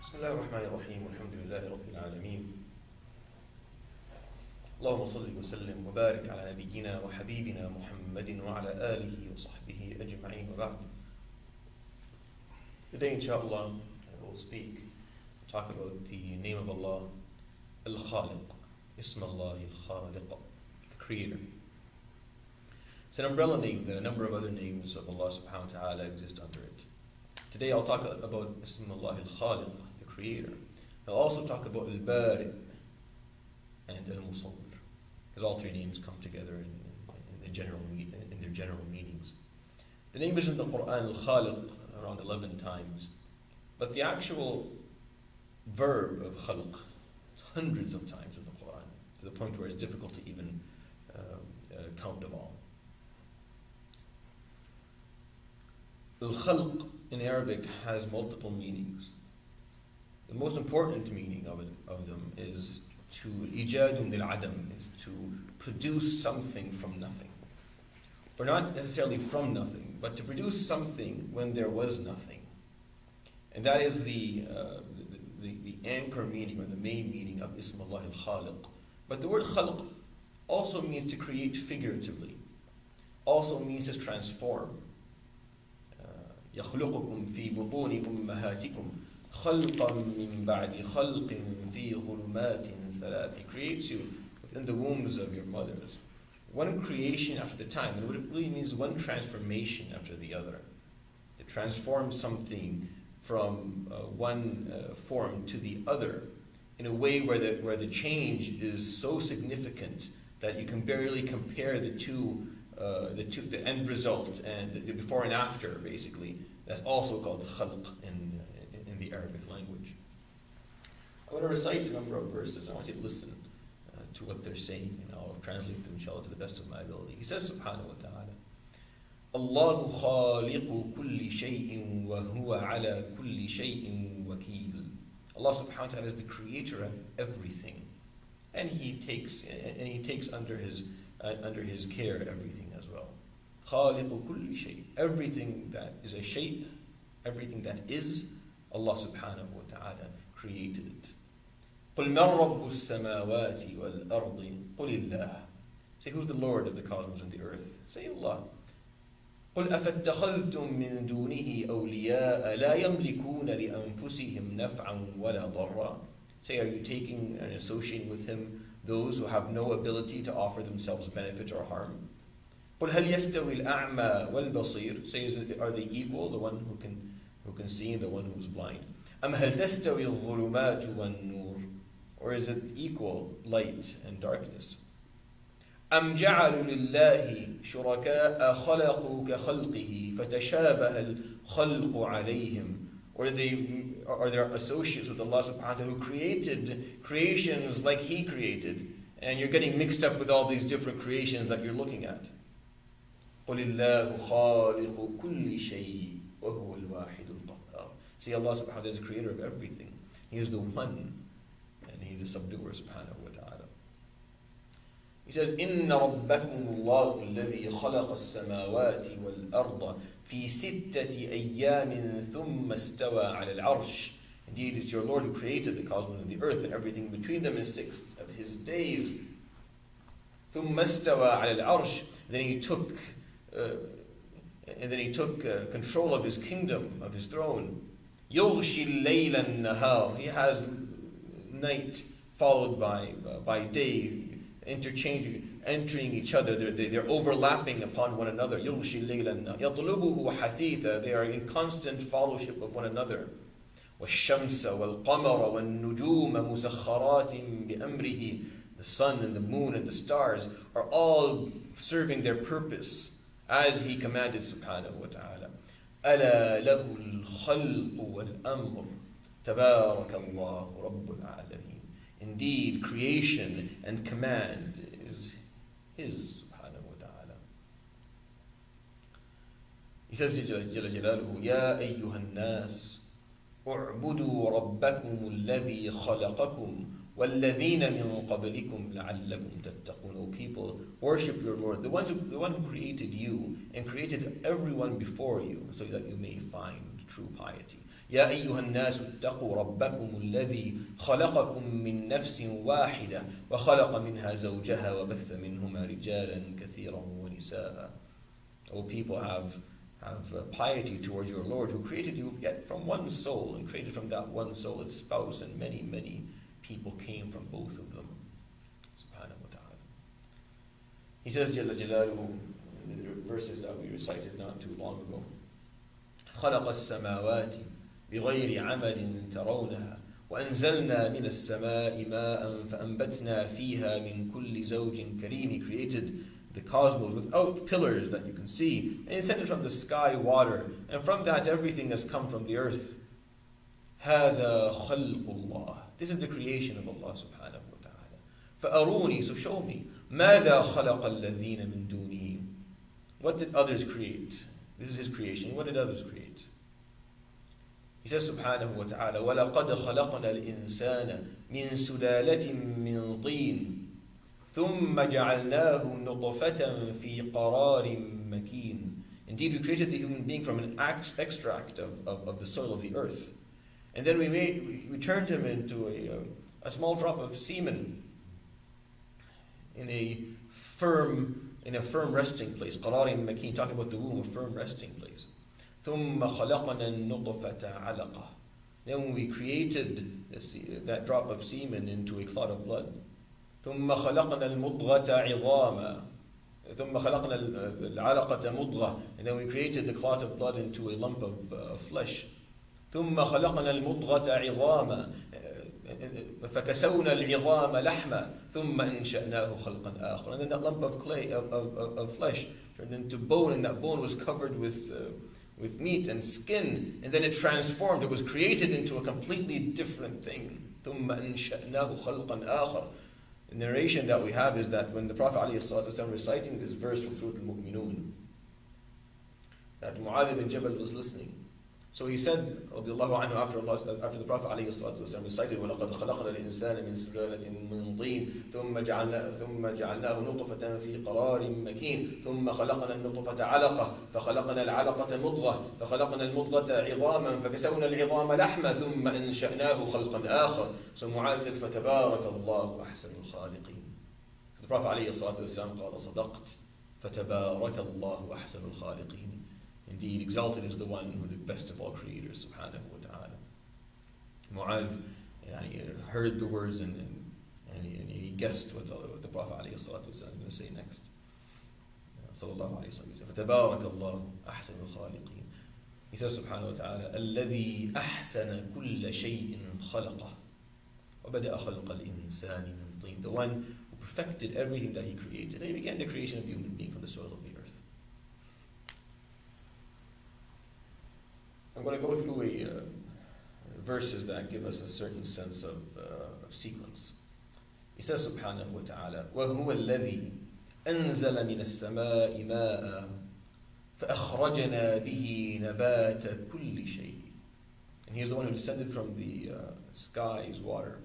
بسم الله الرحمن الرحيم والحمد لله رب العالمين اللهم صل وسلم وبارك على نبينا وحبيبنا محمد وعلى آله وصحبه أجمعين وبعد. Today inshallah I will talk about the name of Allah, الخالق, اسم الله الخالق, the creator. It's an umbrella name that a number of other names of Allah subhanahu wa ta'ala exist under it. Today I'll talk about اسم الله الخالق, the creator. I'll also talk about al-Bari and al-Musawwir, because all three names come together in their general meanings. The name is in the Quran al-Khaliq around 11 times, but the actual verb of khalq is hundreds of times in the Quran, to the point where it's difficult to even count them all. Al-Khalq in Arabic has multiple meanings. The most important meaning of them is to ijadun bil-adam, is to produce something from nothing. Or not necessarily from nothing, but to produce something when there was nothing. And that is the anchor meaning, or the main meaning of Ism Allah al-Khaliq. But the word khalq also means to create figuratively, also means to transform. يخلقكم في بطون أمهاتكم خلقا من بعد خلق في ظلمات ثلاث. He creates you within the wombs of your mothers. One creation after the time, and what it really means is one transformation after the other. To transform something from one form to the other in a way where the change is so significant that you can barely compare the end result and the before and after, basically. That's also called khalq in the Arabic language. I want to recite a number of verses. I want you to listen to what they're saying, and I'll translate them inshallah to the best of my ability. He says subhanahu wa ta'ala, Allahu khaliqu kulli shay'in wa huwa ala kulli shay'in wakeel. Allah subhanahu wa ta'ala is the creator of everything, and he takes under his care everything as well. Khaliqu kulli shay, everything that is a shay, everything that is, Allah subhanahu wa ta'ala created it. قُلْ مَنْ رَبُّ السَّمَاوَاتِ وَالْأَرْضِ قُلِ اللَّهِ. Say, who's the Lord of the cosmos and the earth? Say Allah. قُلْ أَفَاتَّخَذْتُم مِّن دُونِهِ أَوْلِيَاءَ لَا يَمْلِكُونَ لِأَنفُسِهِمْ نَفْعًا وَلَا ضَرًّا. Say, are you taking and associating with him those who have no ability to offer themselves benefit or harm? قُلْ هَلْ يَسْتَوِي الْأَعْمَى وَالْبَصِيرُ. Say, are they equal, the one who can see and the one who is blind? أَمْ هَلْ تَسْتَوِي الظُّلُمَاتُ وَالنُّورُ. Or is it equal, light and darkness? أَمْ جَعَلُوا لِلَّهِ شُرَكَاءَ خَلَقُوا كَخَلْقِهِ فَتَشَابَهَ الْخَلْقُ عَلَيْهِمْ. Or are there associates with Allah subhanahu wa ta'ala who created creations like He created, and you're getting mixed up with all these different creations that you're looking at? قُلِ اللَّهُ خَالِقُ كُلِّ شَيْءٍ وَهُوَ الْوَاحِدُ الْقَهَّارُ. See, Allah subhanahu wa ta'ala is the creator of everything. He is the one, and He is the subduer subhanahu wa ta'ala. He says, إِنَّ رَبَّكُمُ اللَّهُ الَّذِي خَلَقَ السَّمَاوَاتِ وَالْأَرْضَ فِي سِتَّةِ أَيَّامٍ ثُمَّ اسْتَوَى عَلَى الْعَرْشِ. Indeed, it's your Lord who created the cosmos and the earth and everything between them in 6 of His days. ثُمَّ اسْتَوَى عَلَى الْعَرْشِ. Then he took control of His kingdom, of His throne. يُغْشِي اللَّيْلَ النَّهَارِ. He has night followed by day, entering each other. They're overlapping upon one another. يُغْشِي اللَّيْلَ النَّهَارِ يَطْلُبُهُ حَثِيثًا. They are in constant fellowship of one another. وَالشَّمْسَ وَالْقَمَرَ وَالنُّجُومَ مُسَخَّرَاتٍ بِأَمْرِهِ. The sun and the moon and the stars are all serving their purpose as He commanded subhanahu wa ta'ala. أَلَا لَهُ الْخَلْقُ وَالْأَمْرُ تَبَارَكَ اللَّهُ رَبُّ الْعَالَمِينَ. Indeed, creation and command is His subhanahu wa ta'ala. He says, جل جلاله, يَا أَيُّهَا النَّاسِ اعْبُدُوا رَبَّكُمُ الَّذِي خَلَقَكُمْ وَالَّذِينَ مِنْ قَبْلِكُمْ لَعَلَّكُمْ تَتَّقُونَ. O people, worship your Lord, the one who created you and created everyone before you, so that you may find true piety. يا أيها الناس اتقوا ربكم الذي خلقكم من نفس واحدة وخلق منها زوجها وبث منهما رجالا كثيرا ونساء. O people, have piety towards your Lord, who created you yet from one soul, and created from that one soul its spouse, and many people came from both of them. Subhanahu wa ta'ala. He says, Jalla Jalaluhu, in the verses that we recited not too long ago, خلق السماوات بغير عمد ترونها وأنزلنا من السماء ماء فأنبتنا فيها من كل زوج كريم. He created the cosmos without pillars that you can see, and He sent it from the sky water, and from that everything has come from the earth. هذا خلق الله. This is the creation of Allah subhanahu wa ta'ala. فأروني, so show me, ماذا خلق الذين من دونه. What did others create? This is His creation. What did others create? He says subhanahu wa ta'ala, وَلَقَدْ خَلَقْنَا الْإِنسَانَ مِنْ سُلَالَةٍ مِنْ طِينٍ ثُمَّ جَعَلْنَاهُ نُطْفَةً فِي قَرَارٍ مَكِينٍ. Indeed, we created the human being from an extract of the soil of the earth. And then we turned him into a small drop of semen in a firm resting place. قَرَارٍ مَكِينٍ, talking about the womb, a firm resting place. ثُمَّ خَلَقْنَا النُّطْفَةَ عَلَقَةً. Then we created that drop of semen into a clot of blood. ثُمَّ خَلَقْنَا الْمُضْغَةَ عِظَامًا. ثُمَّ خَلَقْنَا الْعَلَقَةَ مُضْغَةً. And then we created the clot of blood into a lump of flesh. ثُمَّ خَلَقْنَا الْمُضْغَةَ عِظَامًا فَكَسَوْنَا الْعِظَامَ لَحْمًا ثُمَّ أَنشَأْنَاهُ خَلْقًا آخَرَ. And then that lump of clay, of flesh, turned into bone, and that bone was covered with meat and skin, and then it transformed. It was created into a completely different thing. ثُمَّ أَنشَأْنَاهُ خَلْقًا آخَرَ. The narration that we have is that when the Prophet ﷺ reciting this verse from Surah Al-Mu'minun, that Mu'adh ibn Jabal was listening. So he said, radiallahu anhu, after the Prophet ﷺ recited, وَلَقَدْ خَلَقْنَا الْإِنسَانَ مِنْ سُلَالَةٍ مِنْ طِينٍ ثُمَّ جَعَلْنَاهُ نُطْفَةً فِي قَرَارٍ مَكِينٍ ثُمَّ خَلَقْنَا النُّطْفَةَ عَلَقَةً فَخَلَقْنَا الْعَلَقَةَ مُضْغَةً فَخَلَقْنَا الْمُضْغَةَ عِظَامًا فَكَسَوْنَا الْعِظَامَ لَحْمًا ثُمَّ أَنشَأْنَاهُ خَلْقًا آخَرَ. So Mu'adh said, فَتَبَارَكَ اللَّهُ أَحْسَنُ الْخَالِقِينَ. So the Prophet ﷺ قال صدقت فَتَبَارَكَ اللَّهُ أَحْسَنُ الْخَالِقِينَ. Indeed, exalted is the one who is the best of all creators, subhanahu wa ta'ala. Mu'adh heard the words and he guessed what the Prophet ﷺ was going to say next. Sallallahu alayhi wa sallam. فَتَبَارَكَ اللَّهُ أَحْسَنُ الْخَالِقِينَ. He says subhanahu wa ta'ala, الَّذِي أَحْسَنَ كُلَّ شَيْءٍ خَلَقَهُ وَبَدَأَ خَلْقَ الْإِنسَانِ مِنْ طِينٍ. The one who perfected everything that He created, and He began the creation of the human being from the soil of the earth. I'm going to go through verses that give us a certain sense of sequence. He says subhanahu wa ta'ala, وَهُوَ الَّذِي أَنزَلَ مِنَ السَّمَاءِ مَاءً فَأَخْرَجْنَا بِهِ نَبَاتَ كُلِّ شَيْءٍ. And He is the one who descended from the skies, water.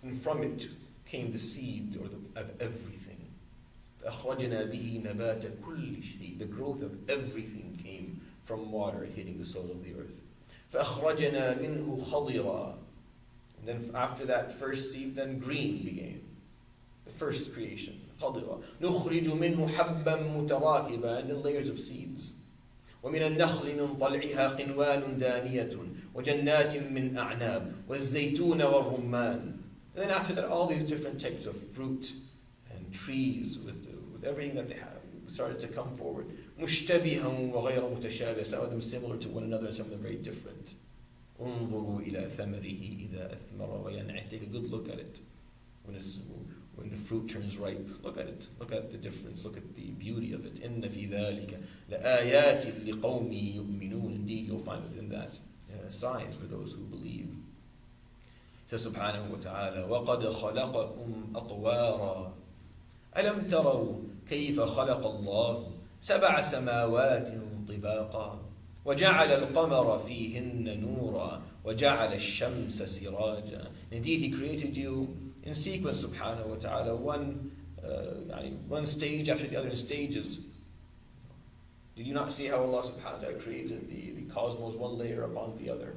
And from it came the seed of everything. فَأَخْرَجْنَا بِهِ نَبَاتَ كُلِّ شَيْءٍ. The growth of everything came from water hitting the soil of the earth. فَأَخْرَجْنَا مِنْهُ خَضِرًا. And then after that first seed, then green began. The first creation. خَضِرًا. نُخْرِجُ مِنْهُ حَبًّا مُتَرَاكِبًا. And then layers of seeds. وَمِنَ النَّخْلِ مِنْ طَلْعِهَا قِنْوَانٌ دَانِيَةٌ وَجَنَّاتٍ مِنْ أَعْنَابٍ وَالزَّيْتُونَ وَالرُّمَّانِ. And then after that, all these different types of fruit and trees with everything that they have started to come forward. مُشْتَبِهًا وَغَيْرَ مُتَشَابِهًا. Some of them similar to one another and some of them very different. انظروا إلى ثمره إذا أثمر وينعه. Take a good look at it. When the fruit turns ripe, look at it. Look at the difference. Look at the beauty of it. إن في ذلك لآيات لقوم يؤمنون. Indeed, you'll find within that signs for those who believe. It says subhanahu wa ta'ala, وَقَدْ خَلَقَكُمْ أَطْوَارًا أَلَمْ تَرَوْا كَيْفَ خَلَقَ اللَّهُ سَبْعَ سَمَاوَاتٍ طِبَاقًا وَجَعَلَ الْقَمَرَ فِيهِنَّ نُورًا وَجَعَلَ الشَّمْسَ سِرَاجًا. Indeed, He created you in sequence, subhanahu wa ta'ala, one stage after the other in stages. Did you not see how Allah subhanahu wa ta'ala created the cosmos one layer upon the other?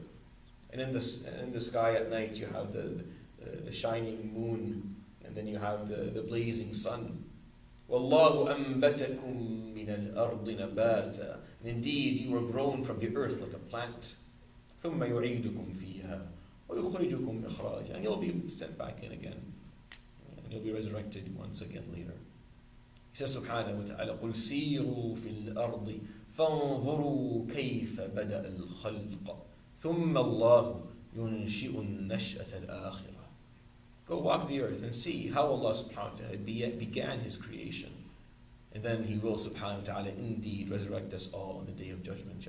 And in the sky at night you have the shining moon, and then you have the blazing sun. وَاللَّهُ أَنْبَتَكُم مِّنَ الْأَرْضِ نَبَاتًا. And indeed, you were grown from the earth like a plant. ثُمَّ يُعِيدُكُم فِيهَا وَيُخْرِجُكُم إِخْرَاجًا. And you'll be sent back in again. And you'll be resurrected once again later. He says subhanahu wa ta'ala, قُلْ سِيرُوا فِي الْأَرْضِ فَانظُرُوا كَيْفَ بَدَأَ الْخَلْقَ ثُمَّ اللَّهُ يُنْشِئُ النَّشْأَةَ الْآخِرَةَ. Go walk the earth and see how Allah subhanahu wa ta'ala began His creation. And then He will subhanahu wa ta'ala indeed resurrect us all on the day of judgment.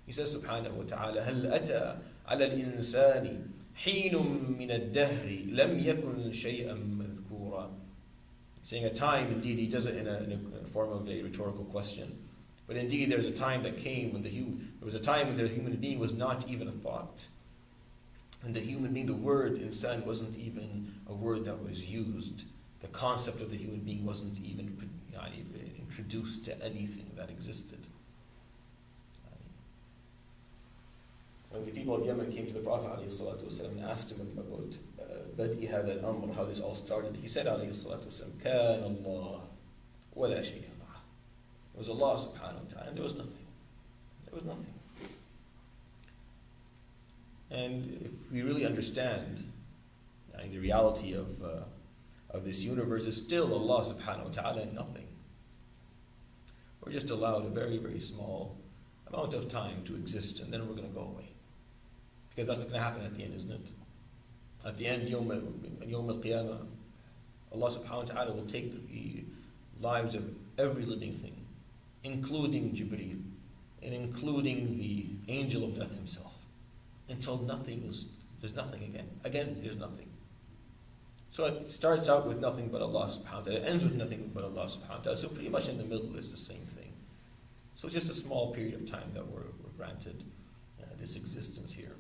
He says subhanahu wa ta'ala, هَلْ أَتَى عَلَى الْإِنسَانِ حِينٌ مِّنَ الدَّهْرِ لَمْ يَكُنْ شَيْئًا مَذْكُورًا. Saying a time, indeed, he does it in a form of a rhetorical question. But indeed, there's a time that came when there was a time when the human being was not even a thought. And the human being, the word insan wasn't even a word that was used. The concept of the human being wasn't even introduced to anything that existed. When the people of Yemen came to the Prophet ﷺ and asked him about بدء هذا الأمر, how this all started, he said ﷺ, كان الله ولا شيء معه. It was Allah subhanahu wa ta'ala, and there was nothing. There was nothing. And if we really understand the reality of this universe is still Allah subhanahu wa ta'ala and nothing. We're just allowed a very, very small amount of time to exist, and then we're going to go away. Because that's what's going to happen at the end, isn't it? At the end, Yawm al-Qiyamah, Allah subhanahu wa ta'ala will take the lives of every living thing, including Jibreel, and including the angel of death himself, until there's nothing again. Again, there's nothing. So it starts out with nothing but Allah subhanahu wa ta'ala, it ends with nothing but Allah subhanahu wa ta'ala. So pretty much in the middle is the same thing. So it's just a small period of time that we're granted this existence here.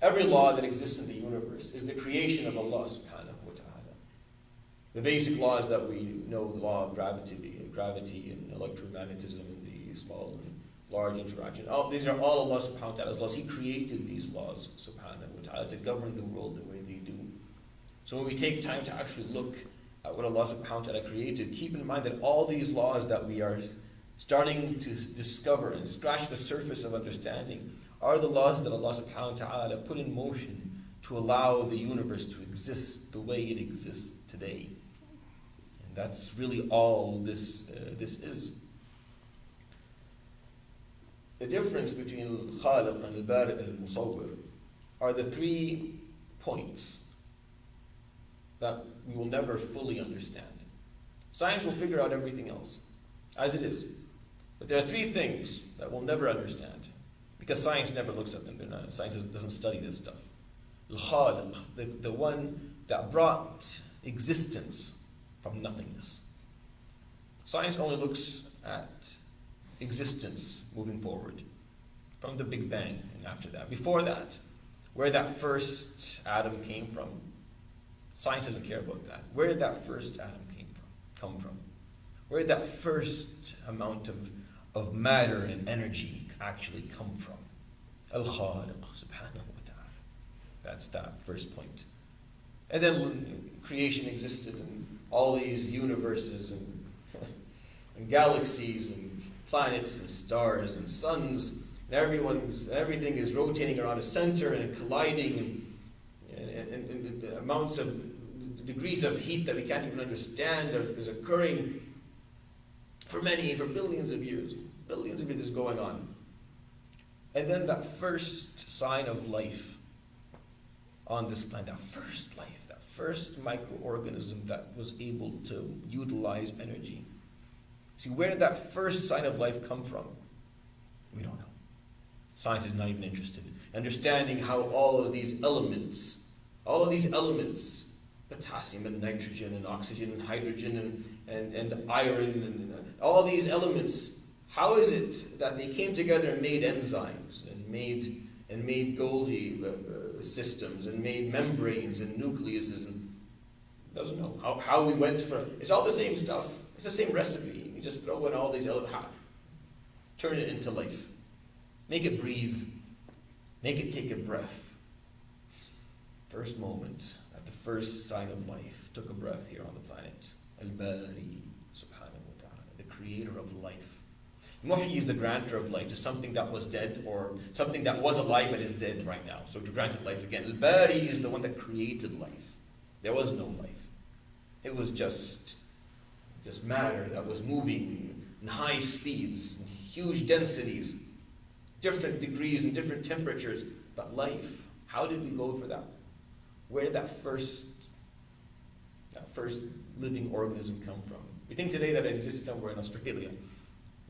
Every law that exists in the universe is the creation of Allah subhanahu wa ta'ala. The basic laws that we know, the law of gravity and electromagnetism, and the small and large interaction, these are all Allah subhanahu wa ta'ala's laws. He created these laws subhanahu wa ta'ala to govern the world the way they do. So when we take time to actually look at what Allah subhanahu wa ta'ala created, keep in mind that all these laws that we are starting to discover and scratch the surface of understanding are the laws that Allah subhanahu wa ta'ala put in motion to allow the universe to exist the way it exists today. And that's really all this is. The difference between Khaleq and Al-Bari' and Al-Musawwir are the 3 points that we will never fully understand. Science will figure out everything else, as it is. But there are 3 things that we'll never understand, because science never looks at them. Science doesn't study this stuff. Al-Khaliq, the one that brought existence from nothingness. Science only looks at existence moving forward, from the Big Bang and after that. Before that, where that first atom came from, science doesn't care about that. Where did that first atom come from? Where did that first amount of matter and energy actually come from? Al-Khaliq subhanahu wa ta'ala. That's that first point. And then creation existed, and all these universes and galaxies and planets and stars and suns, and everything is rotating around a center and colliding, and amounts of degrees of heat that we can't even understand is occurring for billions of years. Billions of years is going on. And then that first sign of life on this planet, that first life, that first microorganism that was able to utilize energy. See, where did that first sign of life come from? We don't know. Science is not even interested in understanding how all of these elements, potassium and nitrogen and oxygen and hydrogen and iron and all these elements, how is it that they came together and made enzymes and made Golgi systems and made membranes and nucleuses, and doesn't know how we went from. It's all the same stuff. It's the same recipe. just throw in all these elements, turn it into life. Make it breathe. Make it take a breath. First moment, at the first sign of life, took a breath here on the planet. Al-Bari, subhanahu wa ta'ala, the creator of life. Muhyi is the grantor of life to something that was dead or something that was alive but is dead right now. So to grant it life again. Al-Bari is the one that created life. There was no life. It was just matter that was moving in high speeds, in huge densities, different degrees and different temperatures. But life, how did we go for that? Where did that first living organism come from? We think today that it existed somewhere in Australia,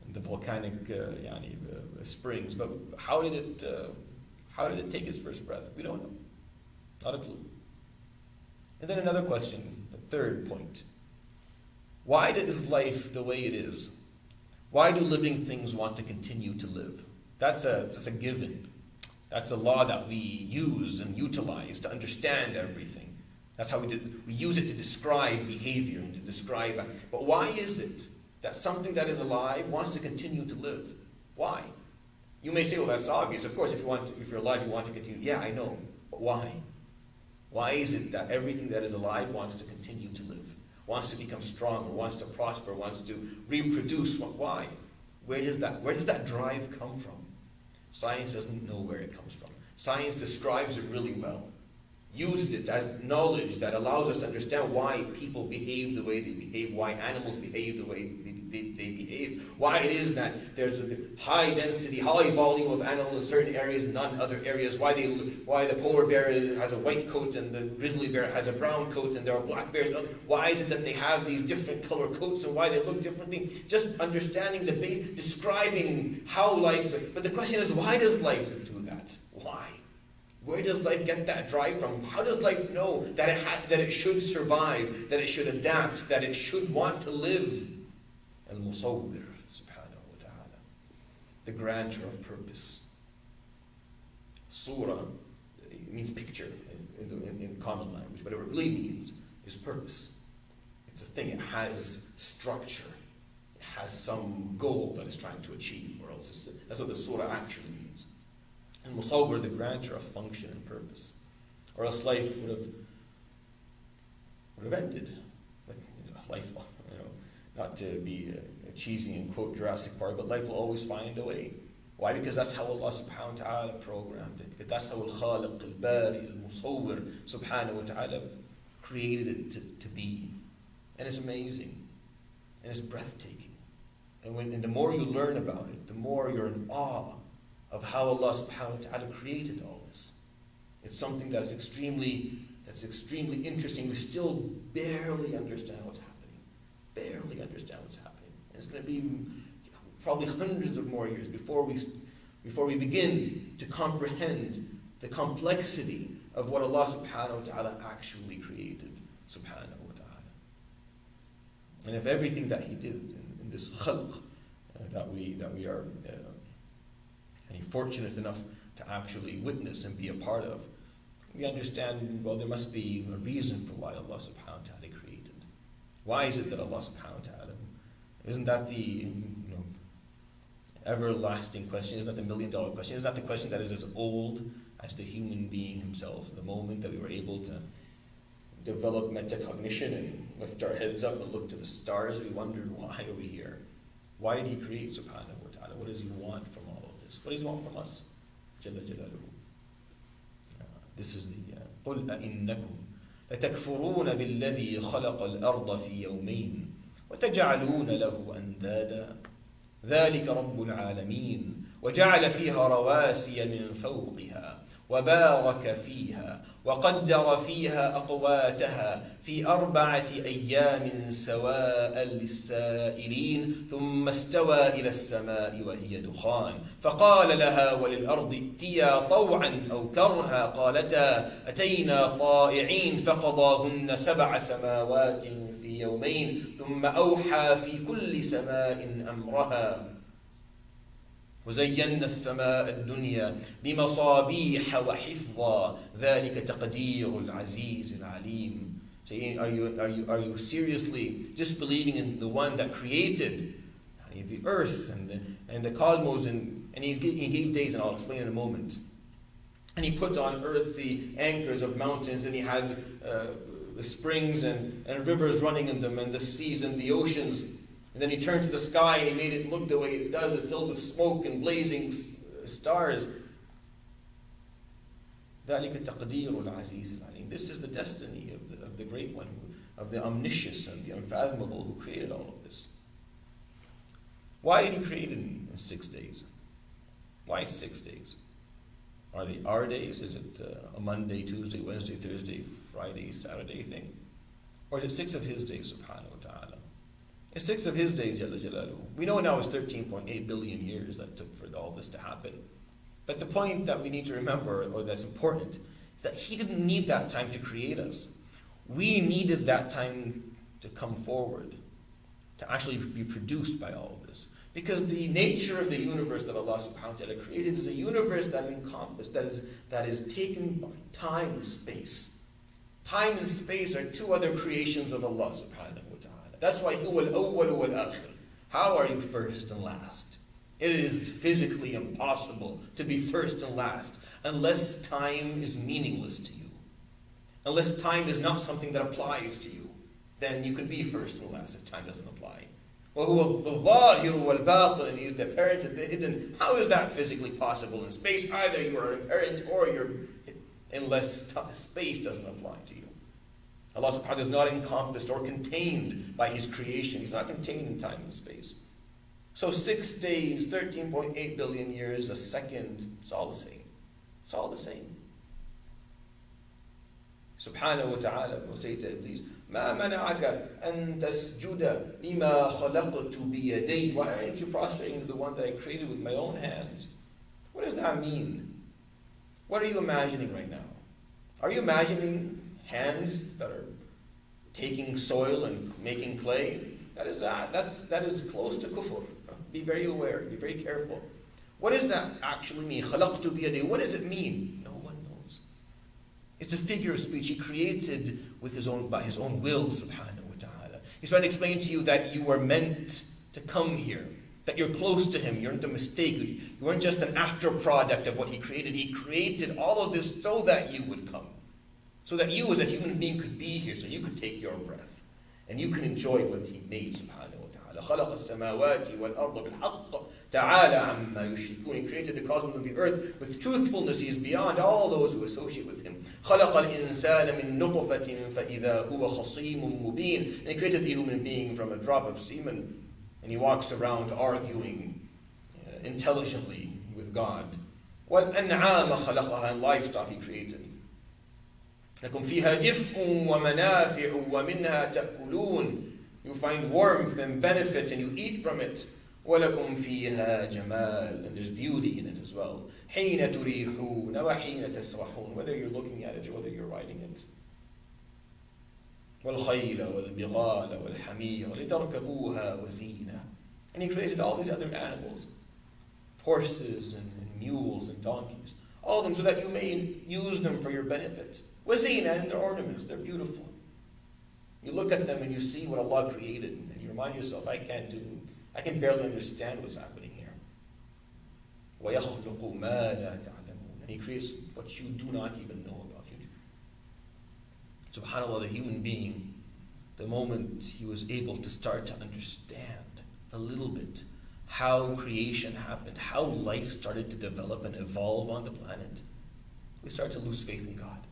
in the volcanic springs. But how did it take its first breath? We don't know. Not a clue. And then another question, the third point. Why is life the way it is? Why do living things want to continue to live? That's a given. That's a law that we use and utilize to understand everything. That's how we use it to describe behavior and to describe. But why is it that something that is alive wants to continue to live? Why? You may say, well, that's obvious. Of course, if you're alive, you want to continue. Yeah, I know. But why? Why is it that everything that is alive wants to continue to live? Wants to become stronger, wants to prosper, wants to reproduce? Why? Where does that drive come from? Science doesn't know where it comes from. Science describes it really well. Uses it as knowledge that allows us to understand why people behave the way they behave, why animals behave the way they behave, why it is that there's a high density, high volume of animals in certain areas, not in other areas, why the polar bear has a white coat and the grizzly bear has a brown coat and there are black bears. Why is it that they have these different color coats and why they look differently? Just understanding the base, describing how life. But the question is, why does life do that? Why? Where does life get that drive from? How does life know that it should survive, that it should adapt, that it should want to live? Al-Musawwir, subhanahu wa ta'ala, the grantor of purpose. Surah, it means picture in common language, but it really means is purpose. It's a thing, it has structure, it has some goal that it's trying to achieve, or else that's what the surah actually means. And Musawwir, the grantor of function and purpose. Or else life would have ended. But, life, not to be cheesy and quote Jurassic Park, but life will always find a way. Why? Because that's how Allah subhanahu wa ta'ala programmed it. Because that's how Al-Khaleq, Al-Bari, Al-Musawwir subhanahu wa ta'ala created it to be. And it's amazing. And it's breathtaking. And the more you learn about it, the more you're in awe of how Allah subhanahu wa ta'ala created all this. It's something that is extremely interesting. We still barely understand what's happening. Barely understand what's happening. And it's going to be probably hundreds of more years before we begin to comprehend the complexity of what Allah subhanahu wa ta'ala actually created, subhanahu wa ta'ala. And if everything that He did in this khalq that we are fortunate enough to actually witness and be a part of, we understand, well, there must be a reason for why Allah subhanahu wa ta'ala created. Why is it that Allah subhanahu wa ta'ala, isn't that the everlasting question? Isn't that the $1,000,000 question? Isn't that the question that is as old as the human being himself? The moment that we were able to develop metacognition and lift our heads up and look to the stars, we wondered, why are we here? Why did He create subhanahu wa ta'ala? What does He want from all of this? What does He want from us? Jalla Jalaluhu. This is the قُلْ أَإِنَّكُمْ لَتَكْفُرُونَ بِالَّذِي خَلَقَ الْأَرْضَ فِي يَوْمَيْنِ وَتَجْعَلُونَ لَهُ أَنْدَادًا ذَلِكَ رَبُّ الْعَالَمِينَ وَجَعَلَ فِيهَا رَوَاسِيَ مِنْ فَوْقِهَا وبارك فيها وقدر فيها أقواتها في 4 أيام سواء للسائلين ثم استوى إلى السماء وهي دخان فقال لها وللأرض ائتيا طوعا أو كرها قالتا أتينا طائعين فقضاهن 7 سماوات في يومين ثم أوحى في كل سماء أمرها وزينا السماء الدنيا بمصابيح وحفظا ذلك تقدير العزيز العليم. Saying, are you seriously disbelieving in the one that created the earth and the cosmos, and he gave days, and I'll explain in a moment. And he put on earth the anchors of mountains, and he had the springs and rivers running in them, and the seas and the oceans. And then he turned to the sky and he made it look the way it does, it filled with smoke and blazing stars. ذَلِكَ تَقْدِيرُ الْعَزِيزِ الْعَلِيمِ. This is the destiny of the great one, of the omniscious and the unfathomable, who created all of this. Why did he create it in 6 days? Why 6 days? Are they our days? Is it a Monday, Tuesday, Wednesday, Thursday, Friday, Saturday thing? Or is it 6 of his days, subhanahu wa ta'ala? It's 6 of his days, Jalla Jalaluhu. We know now it's 13.8 billion years that took for all this to happen. But the point that we need to remember, or that's important, is that he didn't need that time to create us. We needed that time to come forward, to actually be produced by all of this. Because the nature of the universe that Allah subhanahu wa ta'ala created is a universe that encompasses, that is taken by time and space. Time and space are 2 other creations of Allah subhanahu wa ta'ala. That's why huwa al-awwal wal-akhir. How are you first and last? It is physically impossible to be first and last unless time is meaningless to you. Unless time is not something that applies to you. Then you can be first and last if time doesn't apply. وَهُوَ الظَّاهِرُ وَالْبَاطِنُ, and he is the apparent and the hidden. How is that physically possible in space? Either you are apparent or you're, unless space doesn't apply to you. Allah subhanahu wa ta'ala is not encompassed or contained by his creation. He's not contained in time and space. So 6 days, 13.8 billion years, a second, it's all the same. It's all the same. Subhanahu wa ta'ala will say to Iblis, مَا مَنَعَكَ أَن تَسْجُدَ لِمَا خَلَقْتُ بِيَدَيْ. Why aren't you prostrating to the one that I created with my own hands? What does that mean? What are you imagining right now? Are you imagining hands that are taking soil and making clay? That is close to kufr. Be very aware, be very careful. What does that actually mean? خَلَقْتُ بِيَدَيْ. What does it mean? No one knows. It's a figure of speech he created by his own will, subhanahu wa ta'ala. He's trying to explain to you that you were meant to come here, that you're close to him, you weren't a mistake, you weren't just an after product of what he created. He created all of this so that you would come, so that you as a human being could be here, so you could take your breath, and you can enjoy what he made, subhanahu wa ta'ala. خَلَقَ السَّمَاوَاتِ وَالْأَرْضَ بِالْحَقِّ تَعَالَى عَمَّا يُشْرِكُونَ. He created the cosmos and the earth with truthfulness. He is beyond all those who associate with him. خَلَقَ الْإِنسَانَ مِن نُطْفَةٍ فَإِذَا هُوَ خَصِيمٌ مُبِينٌ. And he created the human being from a drop of semen, and he walks around arguing intelligently with God. وَالْأَنْعَامَ خَلَقَهَا. And livestock he created. لَكُمْ فِيهَا دِفْءٌ وَمَنَافِعُ وَمِنْهَا تَأْكُلُونَ. You find warmth and benefit and you eat from it. وَلَكُمْ فِيهَا جَمَالٌ. And there's beauty in it as well. حِينَ تُرِيحُونَ وَحِينَ تَسْرَحُونَ. Whether you're looking at it or whether you're riding it. وَالْخَيْلَ وَالْبِغَالَ وَالْحَمِيرَ لِتَرْكَبُوهَا وَزِينَةً. And he created all these other animals. Horses and mules and donkeys. All of them so that you may use them for your benefit. وَزِينَةً. And they're ornaments. They're beautiful. You look at them and you see what Allah created, and you remind yourself, I can barely understand what's happening here. وَيَخْلُقُ مَا لَا تَعْلَمُونَ. And he creates what you do not even know about. SubhanAllah, the human being, the moment he was able to start to understand a little bit how creation happened, how life started to develop and evolve on the planet, we start to lose faith in God.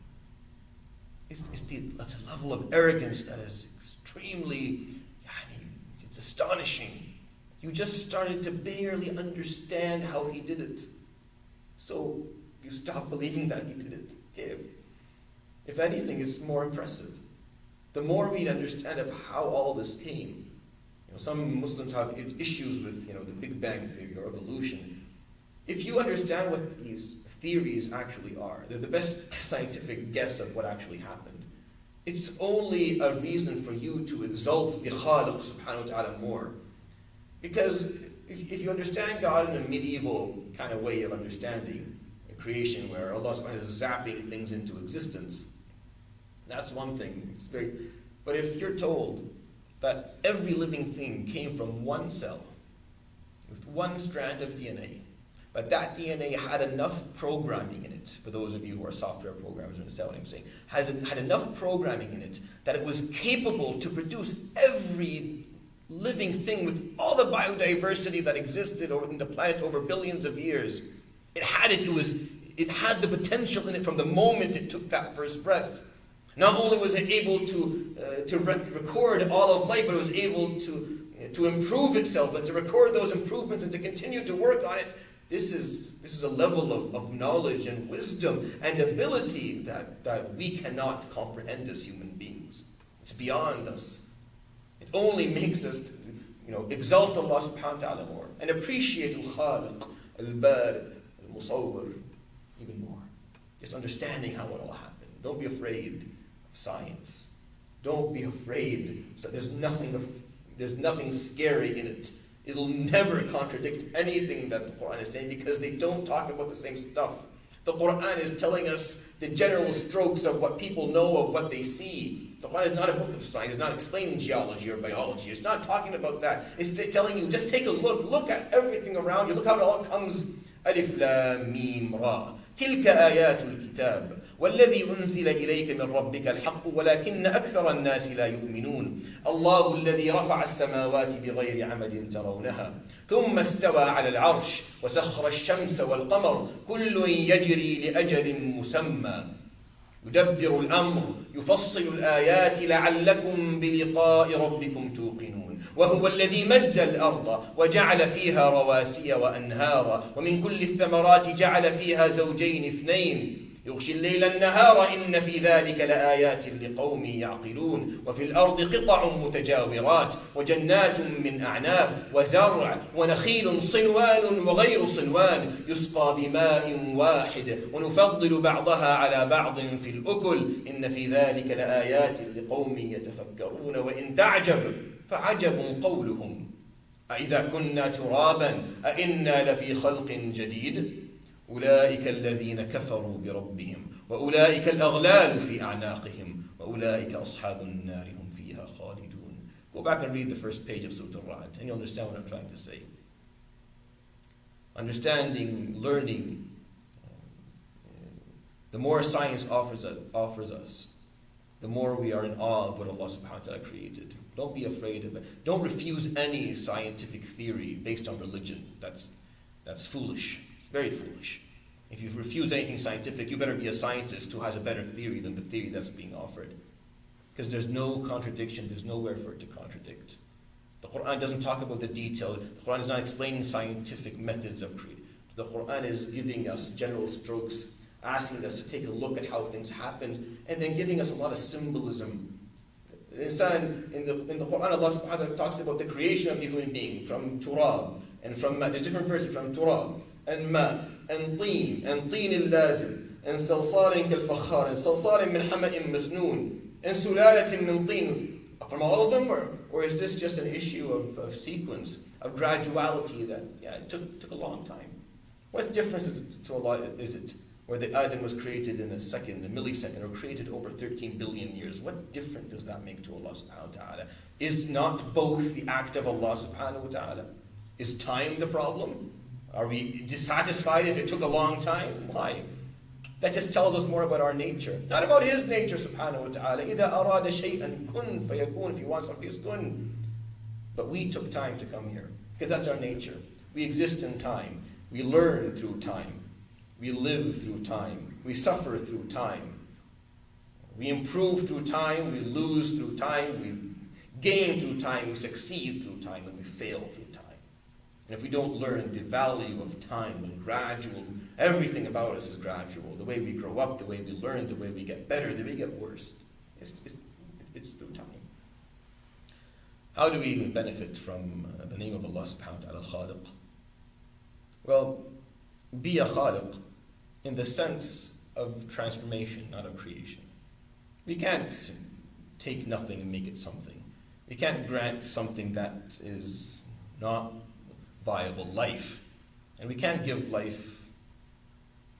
That's a level of arrogance that is extremely, it's astonishing. You just started to barely understand how he did it. So you stop believing that he did it. If anything, it's more impressive. The more we understand of how all this came, some Muslims have issues with the Big Bang theory or evolution. If you understand what these theories actually are, they're the best scientific guess of what actually happened. It's only a reason for you to exalt the Khaleq subhanahu wa ta'ala more. Because if you understand God in a medieval kind of way of understanding creation, where Allah subhanahu wa ta'ala is zapping things into existence, that's one thing. But if you're told that every living thing came from one cell, with one strand of DNA. But that DNA had enough programming in it, for those of you who are software programmers understand what I'm saying, had enough programming in it that it was capable to produce every living thing with all the biodiversity that existed in the planet over billions of years. It had the potential in it from the moment it took that first breath. Not only was it able to record all of life, but it was able to improve itself and to record those improvements and to continue to work on it. This is a level of knowledge and wisdom and ability that we cannot comprehend as human beings. It's beyond us. It only makes us exalt Allah subhanahu wa ta'ala more and appreciate al-Khaleq, al-Bari, al-Musawwir even more. Just understanding how it all happened. Don't be afraid of science. Don't be afraid. So there's nothing scary in it. It'll never contradict anything that the Quran is saying because they don't talk about the same stuff. The Quran is telling us the general strokes of what people know, of what they see. The Quran is not a book of science. It's not explaining geology or biology. It's not talking about that. It's telling you, just take a look. Look at everything around you. Look how it all comes. Alif Lam Mim Ra. تلك آيات الكتاب والذي أنزل إليك من ربك الحق ولكن أكثر الناس لا يؤمنون الله الذي رفع السماوات بغير عمد ترونها ثم استوى على العرش وسخر الشمس والقمر كل يجري لأجل مسمى يدبر الأمر يفصل الآيات لعلكم بلقاء ربكم توقنون وهو الذي مد الأرض وجعل فيها رواسي وأنهارا ومن كل الثمرات جعل فيها زوجين اثنين يغشي الليل النهار إن في ذلك لآيات لقوم يعقلون وفي الأرض قطع متجاورات وجنات من أعناب وزرع ونخيل صنوان وغير صنوان يسقى بماء واحد ونفضل بعضها على بعض في الأكل إن في ذلك لآيات لقوم يتفكرون وإن تعجب فعجب قولهم أإذا كنا ترابا أإنا لفي خلق جديد أولئك الذين كفروا بربهم وأولئك الأغلال في أعناقهم وأولئك أصحاب النار هم فيها خالدون. Go back and read the first page of Surah Al-Ra'd and you'll understand what I'm trying to say. Understanding, learning, the more science offers us, the more we are in awe of what Allah subhanahu wa ta'ala created. Don't be afraid of it. Don't refuse any scientific theory based on religion. That's foolish. Very foolish. If you refuse anything scientific, you better be a scientist who has a better theory than the theory that's being offered. Because there's no contradiction, there's nowhere for it to contradict. The Quran doesn't talk about the detail. The Quran is not explaining scientific methods of creation. The Quran is giving us general strokes, asking us to take a look at how things happened, and then giving us a lot of symbolism. In the Quran, Allah subhanahu wa ta'ala talks about the creation of the human being from turab, and from there's different verses from turab, and ma, and teen al-lazim, and salsalin kal-fakhar, and salsalin min hama'in masnoon, and sulalatin min teen. From all of them, or is this just an issue of sequence, of graduality that, it took a long time? What difference to Allah is it? Whether Adam was created in a second, a millisecond, or created over 13 billion years. What difference does that make to Allah subhanahu wa ta'ala? Is not both the act of Allah subhanahu wa ta'ala? Is time the problem? Are we dissatisfied if it took a long time? Why? That just tells us more about our nature. Not about His nature subhanahu wa ta'ala. إِذَا أَرَادَ شَيْئًا كُن فَيَكُونَ. If He wants something, it's kun. But we took time to come here. Because that's our nature. We exist in time. We learn through time. We live through time. We suffer through time. We improve through time. We lose through time. We gain through time. We succeed through time. And we fail through time. And if we don't learn the value of time and gradual, everything about us is gradual. The way we grow up, the way we learn, the way we get better, the way we get worse. It's through time. How do we benefit from the name of Allah subhanahu wa ta'ala, Al-Khaliq? Well, be a Khaliq in the sense of transformation, not of creation. We can't take nothing and make it something. We can't grant something that is not viable life. And we can't give life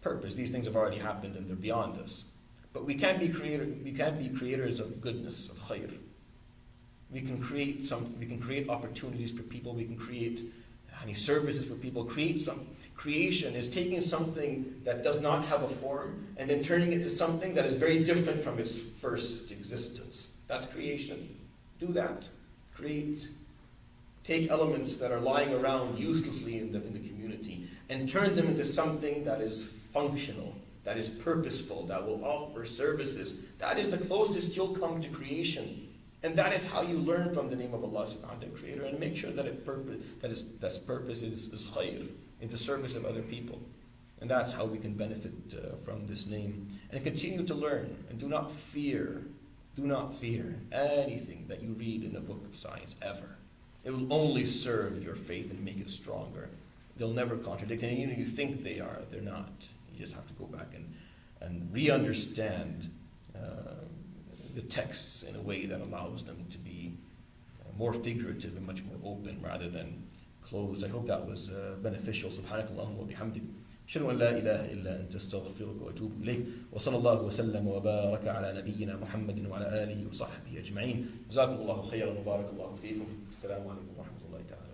purpose. These things have already happened and they're beyond us. But we can be creators of goodness, of khair. We can create opportunities for people. We can create Any services for people. Creation is taking something that does not have a form and then turning it to something that is very different from its first existence. That's creation. Do that. Create. Take elements that are lying around uselessly in the community and turn them into something that is functional, that is purposeful, that will offer services. That is the closest you'll come to creation. And that is how you learn from the name of Allah subhanahu wa ta'ala, Creator, and make sure that that's purpose is khair, in the service of other people. And that's how we can benefit from this name. And continue to learn, and do not fear anything that you read in a book of science, ever. It will only serve your faith and make it stronger. They'll never contradict, and even if you think they are, they're not. You just have to go back and re-understand the texts in a way that allows them to be more figurative and much more open rather than closed. I hope that was beneficial. Subhanakallahumma wa bihamdik. أشهد أن لا إله إلا أنت أستغفرك وأتوب إليك وصلى الله وسلم وبارك على نبينا محمد وعلى آله وصحبه أجمعين. جزاكم الله خيرا وبارك الله فيكم. السلام عليكم ورحمة الله تعالى.